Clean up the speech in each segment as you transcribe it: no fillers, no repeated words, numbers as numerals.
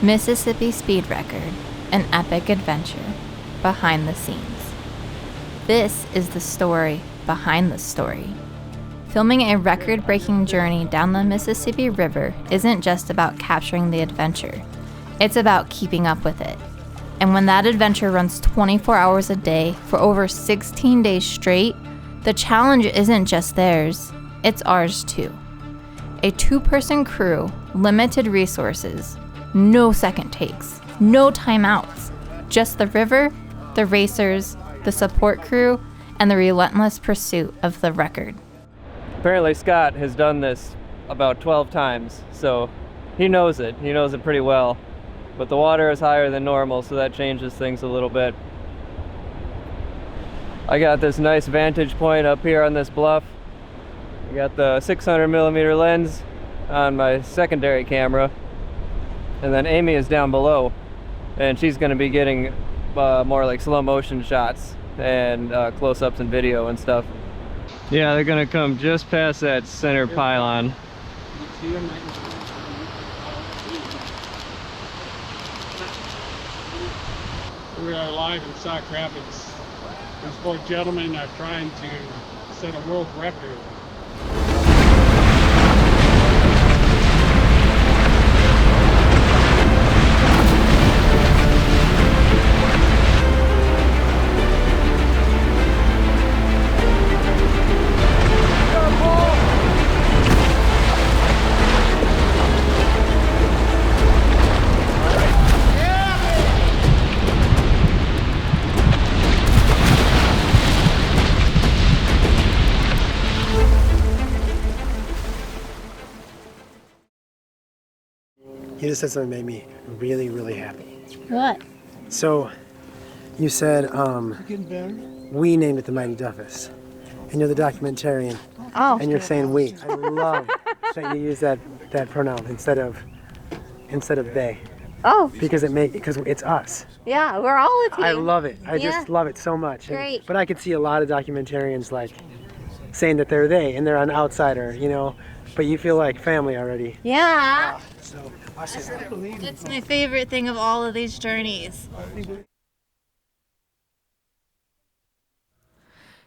Mississippi Speed Record, an epic adventure behind the scenes. This is the story behind the story. Filming a record-breaking journey down the Mississippi River isn't just about capturing the adventure. It's about keeping up with it. And when that adventure runs 24 hours a day for over 16 days straight, the challenge isn't just theirs, it's ours too. A two-person crew, limited resources, no second takes, no timeouts, just the river, the racers, the support crew, and the relentless pursuit of the record. Apparently Scott has done this about 12 times, so he knows it. He knows it pretty well. But the water is higher than normal, so that changes things a little bit. I got this nice vantage point up here on this bluff. I got the 600mm lens on my secondary camera. And then Amy is down below, and she's going to be getting more like slow motion shots and close-ups and video and stuff. Yeah, they're going to come just past that center pylon. We are live in Sauk Rapids. These four gentlemen are trying to set a world record. You just said something that made me really, really happy. What? So, you said, we named it the Mighty Duffus. And you're the documentarian. Oh. And you're saying we. I love that you use that pronoun instead of they. Oh. Because it's us. Yeah, we're all a team. I love it. I just love it so much. Great. But I could see a lot of documentarians like saying that they're they and they're an outsider, you know. But you feel like family already. Yeah. So It's my favorite thing of all of these journeys.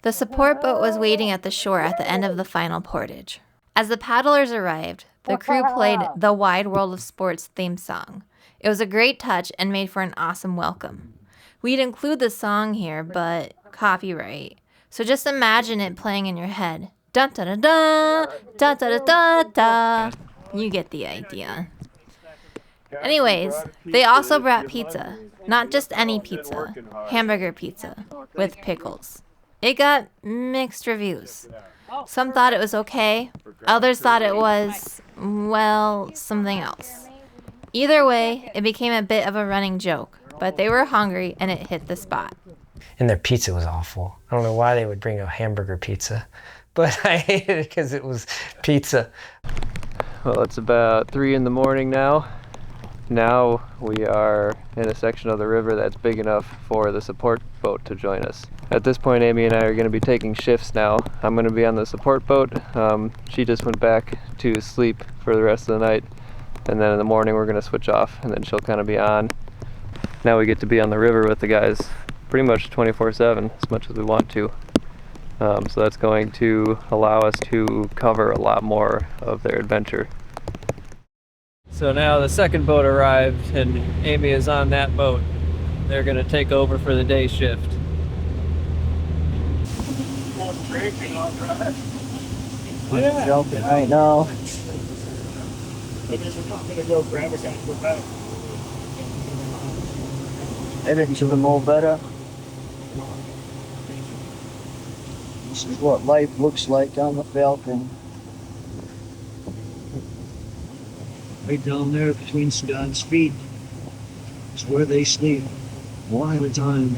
The support boat was waiting at the shore at the end of the final portage. As the paddlers arrived, the crew played the Wide World of Sports theme song. It was a great touch and made for an awesome welcome. We'd include the song here, but copyright. So just imagine it playing in your head. Dun da da da, da da da da da. You get the idea. Anyways, they also brought pizza. Not just any pizza. Hamburger pizza. With pickles. It got mixed reviews. Some thought it was okay. Others thought it was, well, something else. Either way, it became a bit of a running joke. But they were hungry and it hit the spot. And their pizza was awful. I don't know why they would bring a hamburger pizza. But I hated it because it was pizza. Well, it's about 3 in the morning now. Now we are in a section of the river that's big enough for the support boat to join us. At this point, Amy and I are going to be taking shifts now. I'm going to be on the support boat. She just went back to sleep for the rest of the night. And then in the morning we're going to switch off and then she'll kind of be on. Now we get to be on the river with the guys pretty much 24/7 as much as we want to. So that's going to allow us to cover a lot more of their adventure. So now the second boat arrived and Amy is on that boat. They're going to take over for the day shift. Yeah. Jumping right now. Everything's a little better. This is what life looks like on the Falcon. Right down there between Scott's feet is where they sleep, one at a time.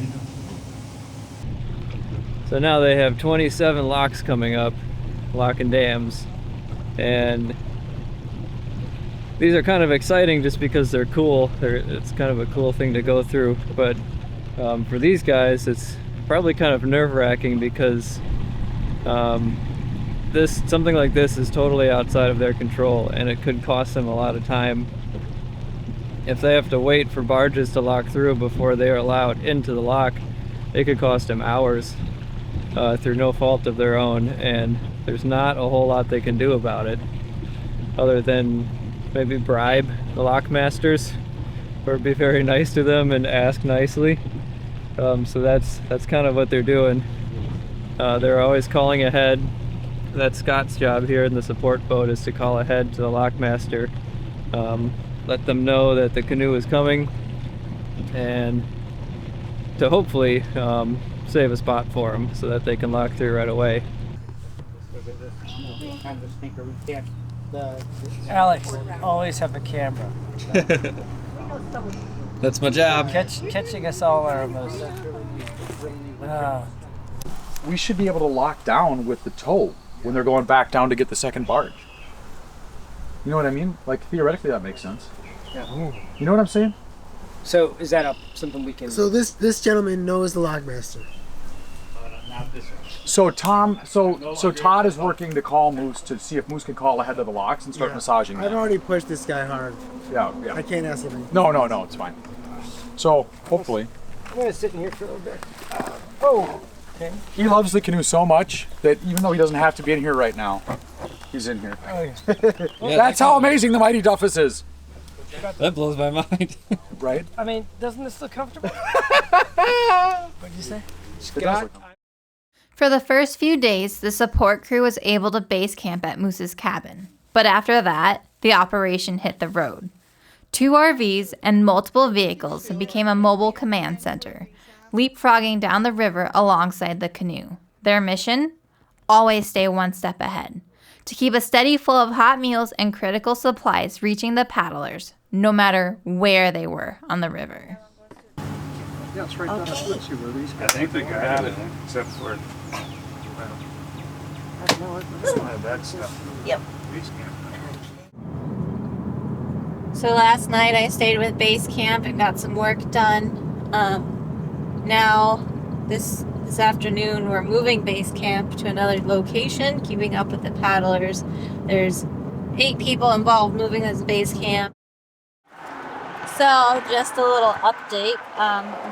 So now they have 27 locks coming up, lock and dams, and these are kind of exciting just because they're cool. It's kind of a cool thing to go through, but for these guys it's probably kind of nerve-wracking because something like this is totally outside of their control and it could cost them a lot of time if they have to wait for barges to lock through before they are allowed into the lock, it could cost them hours through no fault of their own, and there's not a whole lot they can do about it other than maybe bribe the lockmasters or be very nice to them and ask nicely. So that's kind of what they're doing. They're always calling ahead. That's Scott's job here in the support boat, is to call ahead to the lockmaster, let them know that the canoe is coming, and to hopefully save a spot for them so that they can lock through right away. Alex, always have a camera. That's my job. Catching us all are most. We should be able to lock down with the tow when they're going back down to get the second barge. You know what I mean? Like, theoretically that makes sense. Yeah. You know what I'm saying? So is that something we can? So this gentleman knows the lockmaster. So Todd is working to call Moose to see if Moose can call ahead of the locks and start massaging I've them. already pushed this guy hard. Yeah. I can't ask him anything. No, it's fine. So hopefully. I'm gonna sit in here for a little bit. Oh. Okay. He loves the canoe so much that even though he doesn't have to be in here right now, he's in here. Oh, yeah. That's how amazing the Mighty Duffus is. That blows my mind. Right? I mean, doesn't this look comfortable? What'd you say? Scott? For the first few days, the support crew was able to base camp at Moose's cabin. But after that, the operation hit the road. 2 RVs and multiple vehicles became a mobile command center, leapfrogging down the river alongside the canoe. Their mission? Always stay one step ahead, to keep a steady flow of hot meals and critical supplies reaching the paddlers, no matter where they were on the river. Yeah, it's right down the switch where these I think they got it, except for that stuff. Yep. So last night I stayed with base camp and got some work done. Now this afternoon we're moving base camp to another location, keeping up with the paddlers. There's 8 people involved moving this base camp. So just a little update.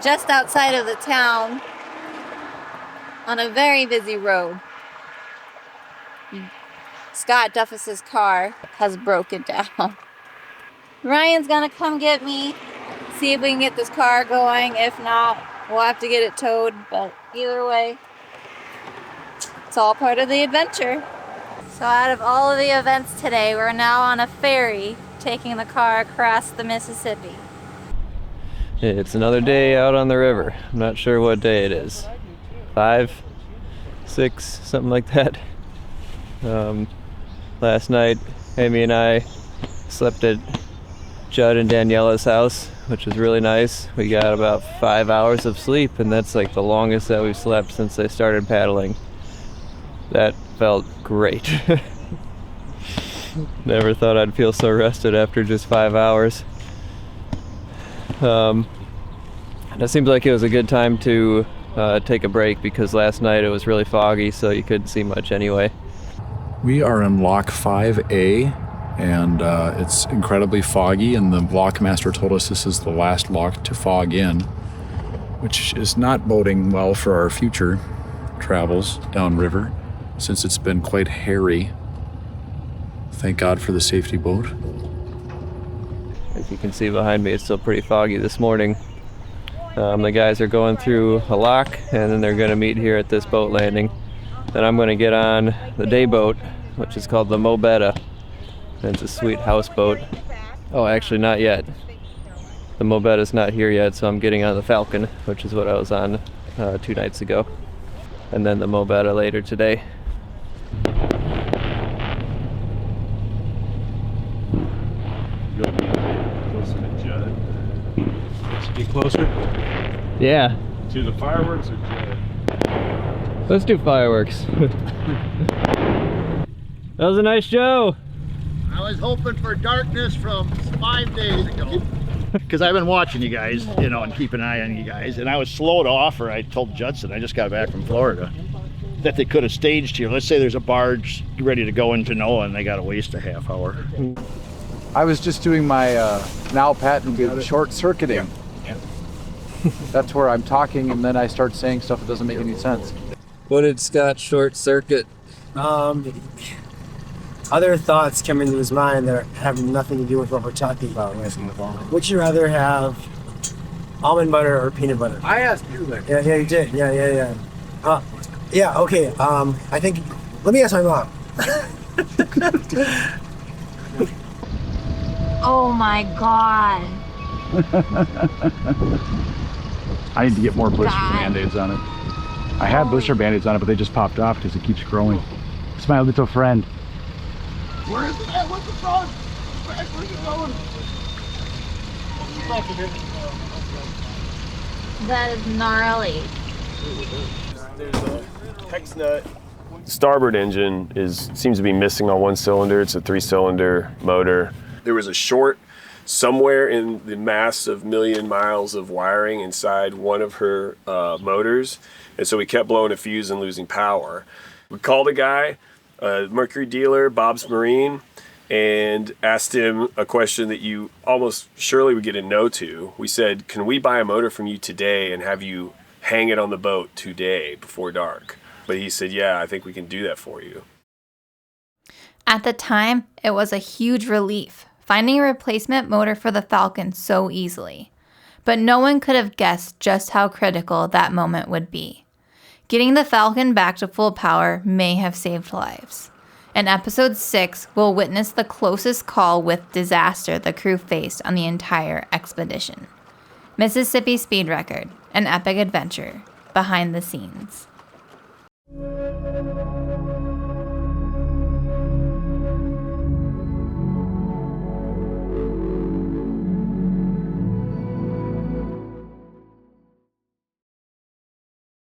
Just outside of the town, on a very busy road, Scott Duffus's car has broken down. Ryan's gonna come get me, see if we can get this car going. If not, we'll have to get it towed, but either way, it's all part of the adventure. So out of all of the events today, we're now on a ferry taking the car across the Mississippi. It's another day out on the river. I'm not sure what day it is. 5, 6, something like that. Last night, Amy and I slept at Judd and Daniela's house, which was really nice. We got about 5 hours of sleep, and that's like the longest that we've slept since I started paddling. That felt great. Never thought I'd feel so rested after just 5 hours. It seems like it was a good time to take a break because last night it was really foggy, so you couldn't see much anyway. We are in Lock 5A, and it's incredibly foggy, and the lockmaster told us this is the last lock to fog in, which is not boding well for our future travels downriver, since it's been quite hairy. Thank God for the safety boat. As you can see behind me, it's still pretty foggy this morning. The guys are going through a lock, and then they're going to meet here at this boat landing. Then I'm going to get on the day boat, which is called the Mobetta. It's a sweet houseboat. Oh, actually not yet. The Mobetta's not here yet, so I'm getting on the Falcon, which is what I was on 2 nights ago. And then the Mobetta later today. Closer to Judd. Let's get closer Yeah, to the fireworks or Judd? let's do fireworks. That was a nice show. I was hoping for darkness from 5 days ago. Because I've been watching you guys, you know, and keep an eye on you guys. And I was slow to offer. I told Judson, I just got back from Florida, that they could have staged here. Let's say there's a barge ready to go into Canoe and they got to waste a half hour. I was just doing my now patented short circuiting. Yeah. That's where I'm talking and then I start saying stuff that doesn't make any sense. What did Scott short circuit? Other thoughts come into his mind that have nothing to do with what we're talking about. Would you rather have almond butter or peanut butter? I asked you that. Yeah, you did. Yeah. Yeah, okay. I think, let me ask my mom. Oh my God. I need to get more blister band-aids on it. I had blister band-aids on it, but they just popped off because it keeps growing. It's my little friend. Where is it at? What's the front? Where's it going? That is gnarly. There's a hex nut. Starboard engine seems to be missing on one cylinder. It's a 3-cylinder motor. There was a short somewhere in the mass of million miles of wiring inside one of her motors, and so we kept blowing a fuse and losing power. We called a guy, a Mercury dealer, Bob's Marine, and asked him a question that you almost surely would get a no to. We said, can we buy a motor from you today and have you hang it on the boat today before dark? But he said, yeah, I think we can do that for you. At the time, it was a huge relief finding a replacement motor for the Falcon so easily. But no one could have guessed just how critical that moment would be. Getting the Falcon back to full power may have saved lives. In episode 6, we'll witness the closest call with disaster the crew faced on the entire expedition. Mississippi Speed Record, an epic adventure behind the scenes.